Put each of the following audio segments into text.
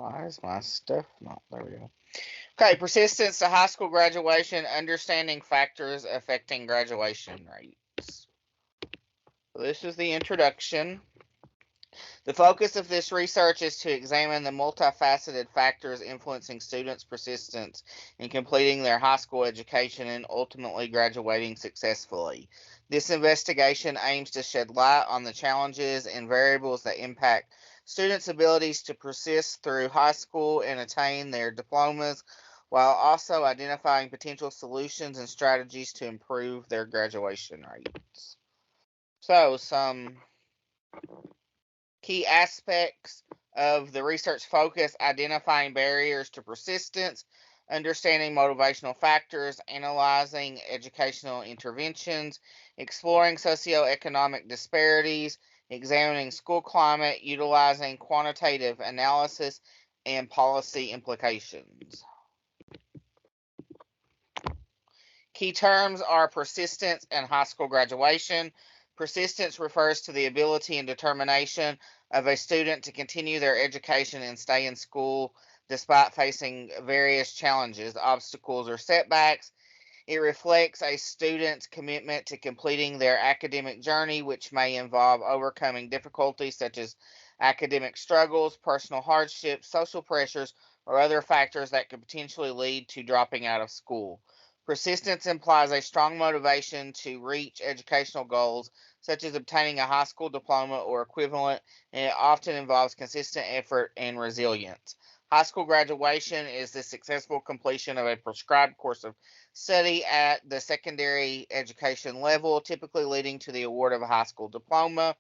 Why is my stuff not? There we go. Okay, persistence to high school graduation, understanding factors affecting graduation rates. So this is the introduction. The focus of this research is to examine the multifaceted factors influencing students' persistence in completing their high school education and ultimately graduating successfully. This investigation aims to shed light on the challenges and variables that impact students' abilities to persist through high school and attain their diplomas, while also identifying potential solutions and strategies to improve their graduation rates. So, some key aspects of the research focus: identifying barriers to persistence, understanding motivational factors, analyzing educational interventions, exploring socioeconomic disparities, examining school climate, utilizing quantitative analysis, and policy implications. Key terms are persistence and high school graduation. Persistence refers to the ability and determination of a student to continue their education and stay in school despite facing various challenges, obstacles, or setbacks. It reflects a student's commitment to completing their academic journey, which may involve overcoming difficulties such as academic struggles, personal hardships, social pressures, or other factors that could potentially lead to dropping out of school. Persistence implies a strong motivation to reach educational goals, such as obtaining a high school diploma or equivalent, and it often involves consistent effort and resilience. High school graduation is the successful completion of a prescribed course of study at the secondary education level, typically leading to the award of a high school diploma.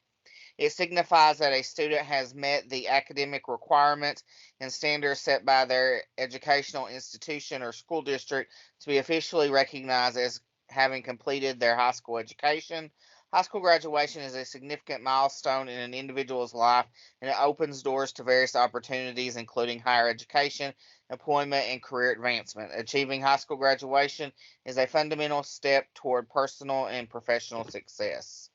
It signifies that a student has met the academic requirements and standards set by their educational institution or school district to be officially recognized as having completed their high school education. High school graduation is a significant milestone in an individual's life, and it opens doors to various opportunities, including higher education, employment, and career advancement. Achieving high school graduation is a fundamental step toward personal and professional success.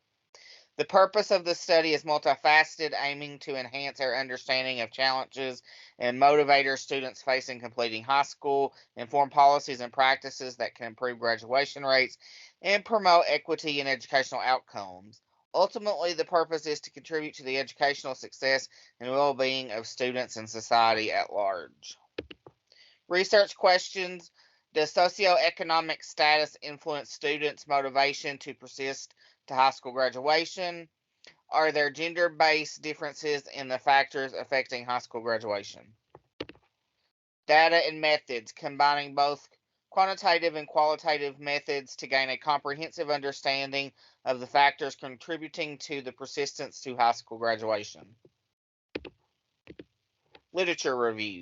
The purpose of the study is multifaceted, aiming to enhance our understanding of challenges and motivators students face in completing high school, inform policies and practices that can improve graduation rates, and promote equity in educational outcomes. Ultimately, the purpose is to contribute to the educational success and well-being of students and society at large. Research questions: does socioeconomic status influence students' motivation to persist to high school graduation? Are there gender-based differences in the factors affecting high school graduation? Data and methods: combining both quantitative and qualitative methods to gain a comprehensive understanding of the factors contributing to the persistence to high school graduation. Literature review.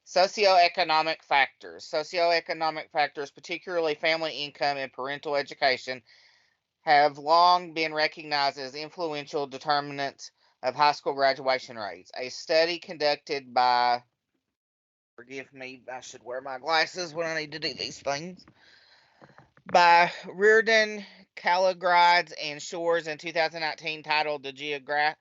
Socioeconomic factors. Socioeconomic factors, particularly family income and parental education, have long been recognized as influential determinants of high school graduation rates. A study conducted by, forgive me, I should wear my glasses when I need to do these things, by Reardon, Calagrides, and Shores in 2019, titled The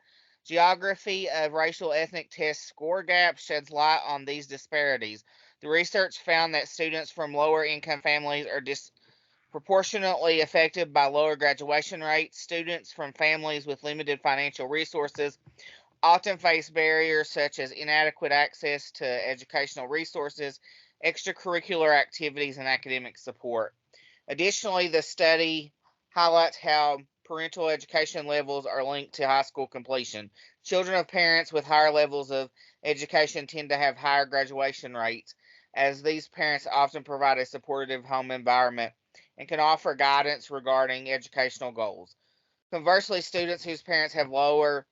Geography of Racial Ethnic Test Score Gaps, sheds light on these disparities. The research found that students from lower income families are disproportionately affected by lower graduation rates. Students from families with limited financial resources often face barriers such as inadequate access to educational resources, extracurricular activities, and academic support. Additionally, the study highlights how parental education levels are linked to high school completion. Children of parents with higher levels of education tend to have higher graduation rates, as these parents often provide a supportive home environment and can offer guidance regarding educational goals. Conversely, students whose parents have lower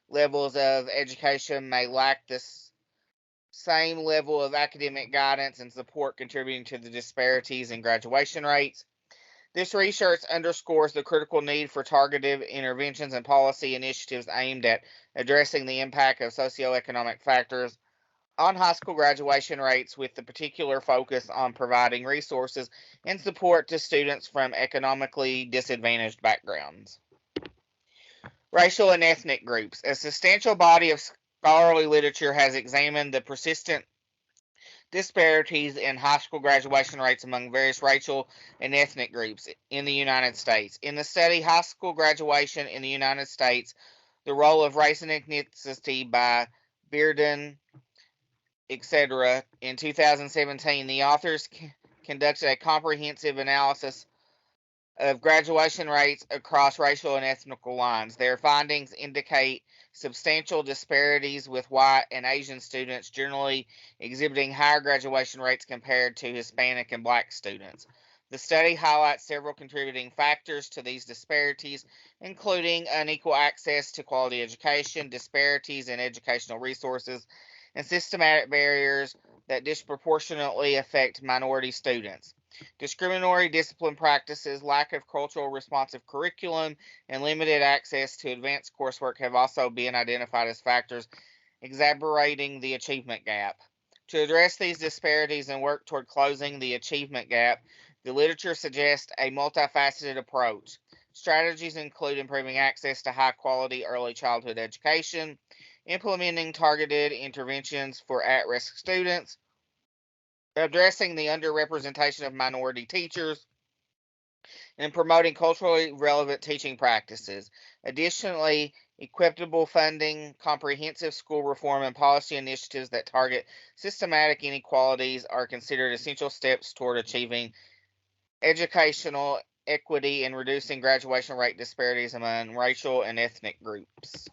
levels of education may lack this same level of academic guidance and support, contributing to the disparities in graduation rates. This research underscores the critical need for targeted interventions and policy initiatives aimed at addressing the impact of socioeconomic factors on high school graduation rates, with the particular focus on providing resources and support to students from economically disadvantaged backgrounds. Racial and ethnic groups. A substantial body of Scholarly literature has examined the persistent disparities in high school graduation rates among various racial and ethnic groups in the United States. In the study, High School Graduation in the United States, the Role of Race and Ethnicity by Bearden, etc., in 2017, the authors conducted a comprehensive analysis of graduation rates across racial and ethnic lines. Their findings indicate substantial disparities, with white and Asian students generally exhibiting higher graduation rates compared to Hispanic and black students. The study highlights several contributing factors to these disparities, including unequal access to quality education, disparities in educational resources, and systematic barriers that disproportionately affect minority students. Discriminatory discipline practices, lack of cultural responsive curriculum, and limited access to advanced coursework have also been identified as factors exacerbating the achievement gap. To address these disparities and work toward closing the achievement gap, the literature suggests a multifaceted approach. Strategies include improving access to high quality early childhood education, implementing targeted interventions for at risk students, addressing the underrepresentation of minority teachers, and promoting culturally relevant teaching practices. Additionally, equitable funding, comprehensive school reform, and policy initiatives that target systematic inequalities are considered essential steps toward achieving educational equity and reducing graduation rate disparities among racial and ethnic groups.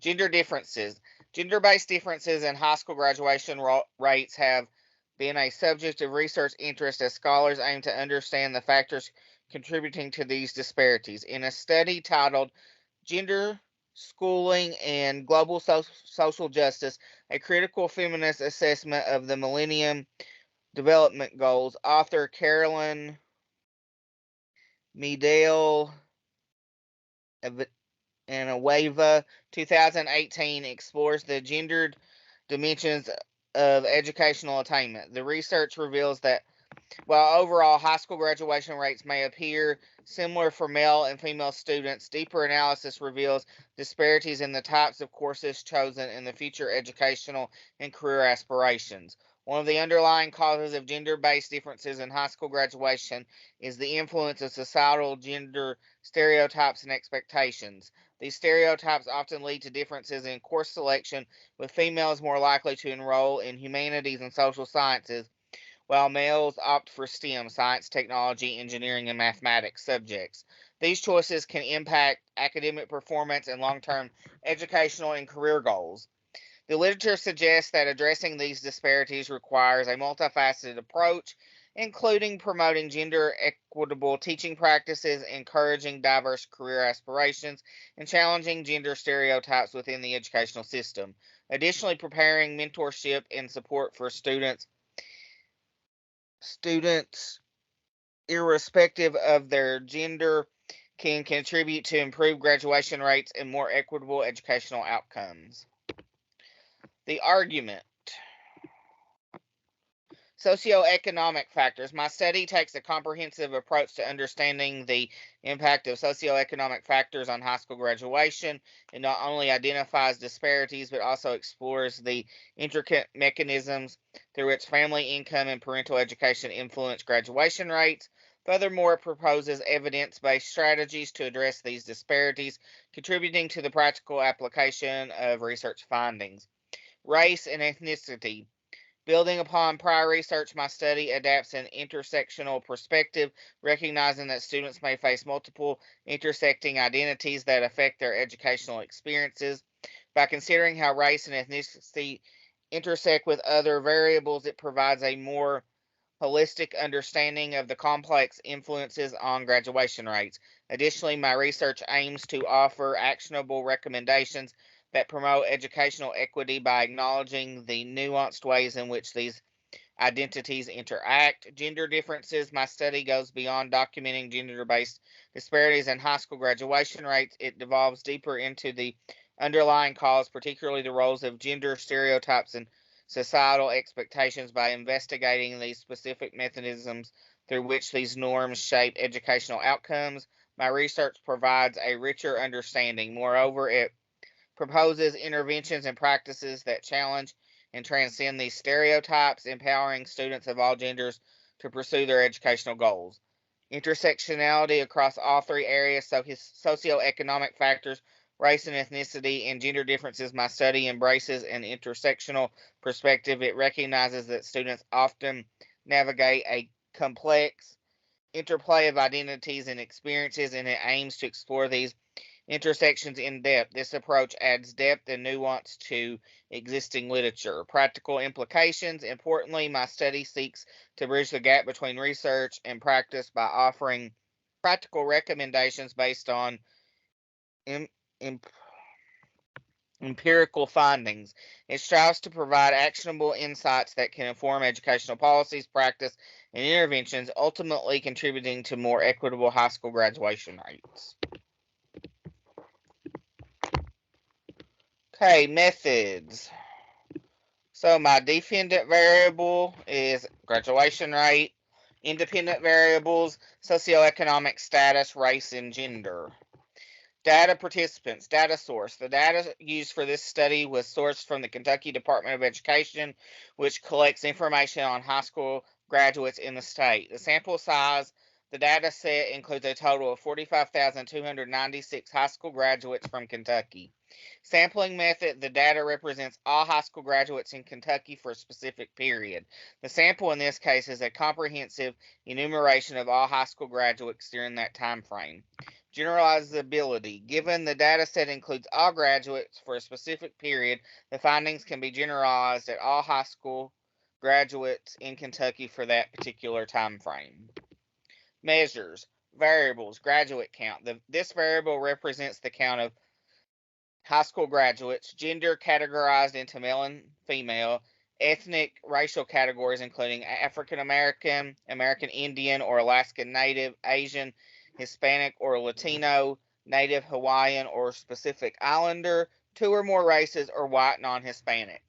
Gender differences. Gender-based differences in high school graduation rates have been a subject of research interest as scholars aim to understand the factors contributing to these disparities. In a study titled Gender, Schooling, and Global Social Justice, a critical feminist assessment of the Millennium Development Goals, author Carolyn Meadell and Aweva 2018 explores the gendered dimensions of educational attainment. The research reveals that while overall high school graduation rates may appear similar for male and female students, deeper analysis reveals disparities in the types of courses chosen and the future educational and career aspirations. One of the underlying causes of gender-based differences in high school graduation is the influence of societal gender stereotypes and expectations. These stereotypes often lead to differences in course selection, with females more likely to enroll in humanities and social sciences, while males opt for STEM, science, technology, engineering, and mathematics subjects. These choices can impact academic performance and long-term educational and career goals. The literature suggests that addressing these disparities requires a multifaceted approach, including promoting gender equitable teaching practices, encouraging diverse career aspirations, and challenging gender stereotypes within the educational system. Additionally, preparing mentorship and support for students irrespective of their gender can contribute to improved graduation rates and more equitable educational outcomes. The argument. Socioeconomic factors. My study takes a comprehensive approach to understanding the impact of socioeconomic factors on high school graduation. It not only identifies disparities, but also explores the intricate mechanisms through which family income and parental education influence graduation rates. Furthermore, it proposes evidence-based strategies to address these disparities, contributing to the practical application of research findings. Race and ethnicity. Building upon prior research, my study adapts an intersectional perspective, recognizing that students may face multiple intersecting identities that affect their educational experiences. By considering how race and ethnicity intersect with other variables, it provides a more holistic understanding of the complex influences on graduation rates. Additionally, my research aims to offer actionable recommendations that promote educational equity by acknowledging the nuanced ways in which these identities interact. Gender differences. My study goes beyond documenting gender-based disparities in high school graduation rates. It delves deeper into the underlying cause, particularly the roles of gender stereotypes and societal expectations, by investigating these specific mechanisms through which these norms shape educational outcomes. My research provides a richer understanding. Moreover, it proposes interventions and practices that challenge and transcend these stereotypes, empowering students of all genders to pursue their educational goals. Intersectionality across all three areas, so his socioeconomic factors, race and ethnicity, and gender differences. My study embraces an intersectional perspective. It recognizes that students often navigate a complex interplay of identities and experiences, and it aims to explore these intersections in depth. This approach adds depth and nuance to existing literature. Practical implications. Importantly, my study seeks to bridge the gap between research and practice by offering practical recommendations based on empirical findings. It strives to provide actionable insights that can inform educational policies, practice, and interventions, ultimately contributing to more equitable high school graduation rates. Okay, methods. So my dependent variable is graduation rate. Independent variables, socioeconomic status, race, and gender. Data participants, data source. The data used for this study was sourced from the Kentucky Department of Education, which collects information on high school graduates in the state. The sample size, the data set includes a total of 45,296 high school graduates from Kentucky. Sampling method, the data represents all high school graduates in Kentucky for a specific period. The sample in this case is a comprehensive enumeration of all high school graduates during that time frame. Generalizability. Given the data set includes all graduates for a specific period, the findings can be generalized at all high school graduates in Kentucky for that particular time frame. Measures. Variables. Graduate count. This variable represents the count of high school graduates. Gender categorized into male and female. Ethnic, racial categories including African American, American Indian or Alaskan Native, Asian, Hispanic or Latino, Native Hawaiian or specific islander, two or more races, or white non-Hispanic.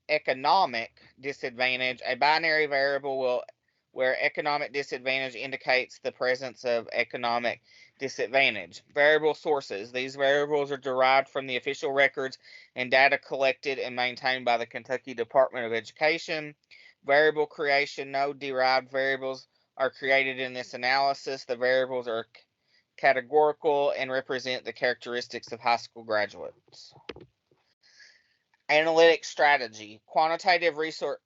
Economic disadvantage, a binary variable where economic disadvantage indicates the presence of economic disadvantage. Variable sources. These variables are derived from the official records and data collected and maintained by the Kentucky Department of Education. Variable creation. No derived variables are created in this analysis. The variables are categorical and represent the characteristics of high school graduates. Analytic strategy. Quantitative research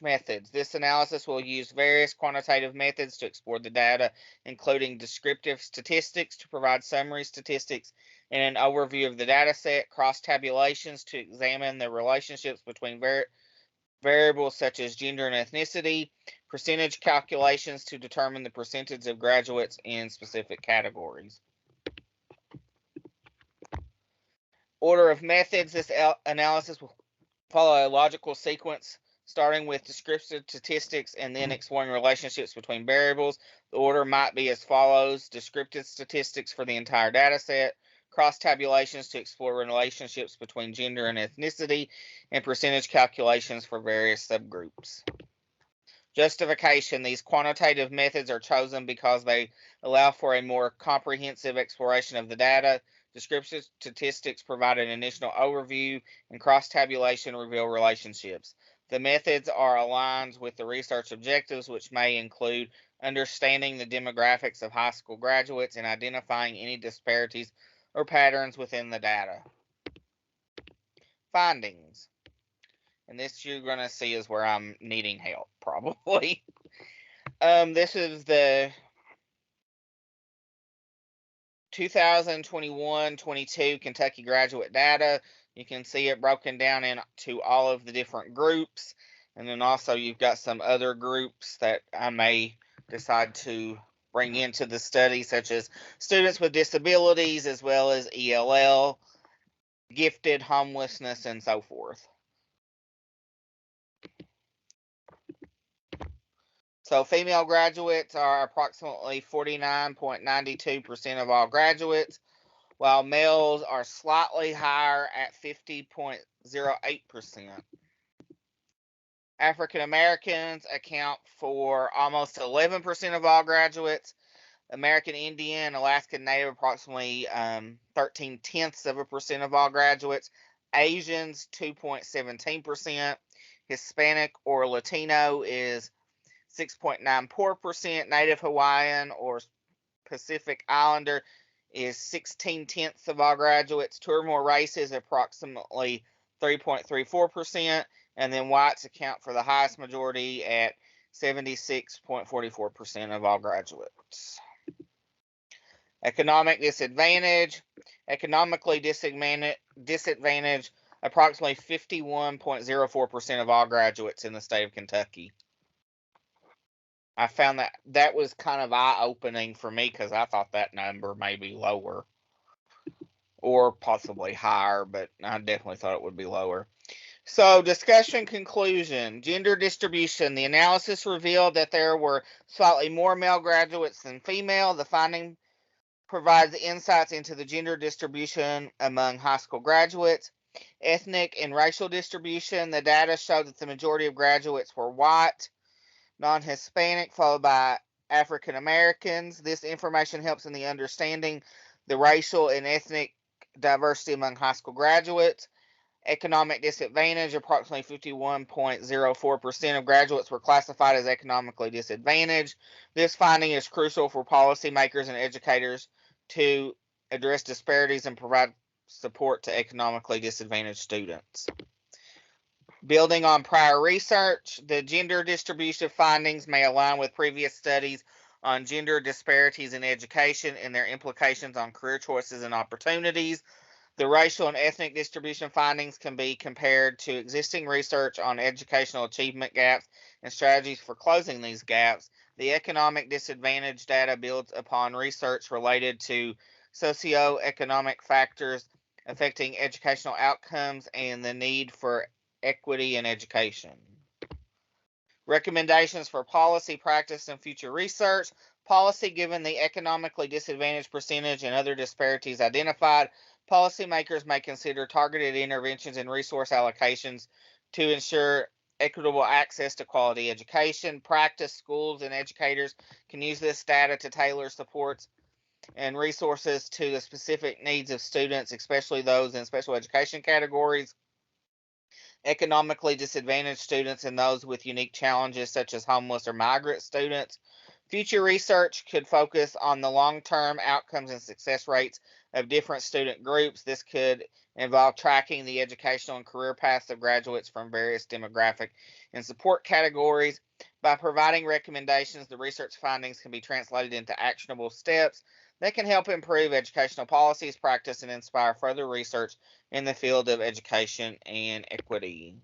methods. This analysis will use various quantitative methods to explore the data, including descriptive statistics to provide summary statistics and an overview of the data set, cross-tabulations to examine the relationships between variables such as gender and ethnicity, percentage calculations to determine the percentage of graduates in specific categories. Order of methods. This analysis will follow a logical sequence, starting with descriptive statistics and then exploring relationships between variables. The order might be as follows: descriptive statistics for the entire data set, cross-tabulations to explore relationships between gender and ethnicity, and percentage calculations for various subgroups. Justification. These quantitative methods are chosen because they allow for a more comprehensive exploration of the data. Descriptive statistics provide an initial overview, and cross-tabulation reveal relationships. The methods are aligned with the research objectives, which may include understanding the demographics of high school graduates and identifying any disparities or patterns within the data. Findings. And this you're going to see is where I'm needing help, probably. This is the 2021-22 Kentucky graduate data. You can see it broken down into all of the different groups. And then also you've got some other groups that I may decide to bring into the study, such as students with disabilities, as well as ELL, gifted, homelessness, and so forth. So female graduates are approximately 49.92% of all graduates, while males are slightly higher at 50.08%. African Americans account for almost 11% of all graduates. American Indian, Alaskan Native, approximately 0.13% of all graduates. Asians, 2.17%. Hispanic or Latino is 6.94%. Native Hawaiian or Pacific Islander is 16/10 of all graduates. Two or more races, approximately 3.34%. And then whites account for the highest majority at 76.44% of all graduates. Economic disadvantage. Economically disadvantaged, approximately 51.04% of all graduates in the state of Kentucky. I found that was kind of eye-opening for me because I thought that number may be lower or possibly higher, but I definitely thought it would be lower. So, discussion conclusion. Gender distribution. The analysis revealed that there were slightly more male graduates than female. The finding provides insights into the gender distribution among high school graduates. Ethnic and racial distribution. The data showed that the majority of graduates were white, non-Hispanic, followed by African Americans. This information helps in the understanding the racial and ethnic diversity among high school graduates. Economic disadvantage, approximately 51.04% of graduates were classified as economically disadvantaged. This finding is crucial for policymakers and educators to address disparities and provide support to economically disadvantaged students. Building on prior research, the gender distribution findings may align with previous studies on gender disparities in education and their implications on career choices and opportunities. The racial and ethnic distribution findings can be compared to existing research on educational achievement gaps and strategies for closing these gaps. The economic disadvantage data builds upon research related to socioeconomic factors affecting educational outcomes and the need for equity in education. Recommendations for policy, practice, and future research. Policy. Given the economically disadvantaged percentage and other disparities identified, policymakers may consider targeted interventions and resource allocations to ensure equitable access to quality education. Practice. Schools and educators can use this data to tailor supports and resources to the specific needs of students, especially those in special education categories. Economically disadvantaged students and those with unique challenges such as homeless or migrant students. Future research could focus on the long-term outcomes and success rates of different student groups. This could involve tracking the educational and career paths of graduates from various demographic and support categories. By providing recommendations, the research findings can be translated into actionable steps that can help improve educational policies, practice, and inspire further research in the field of education and equity.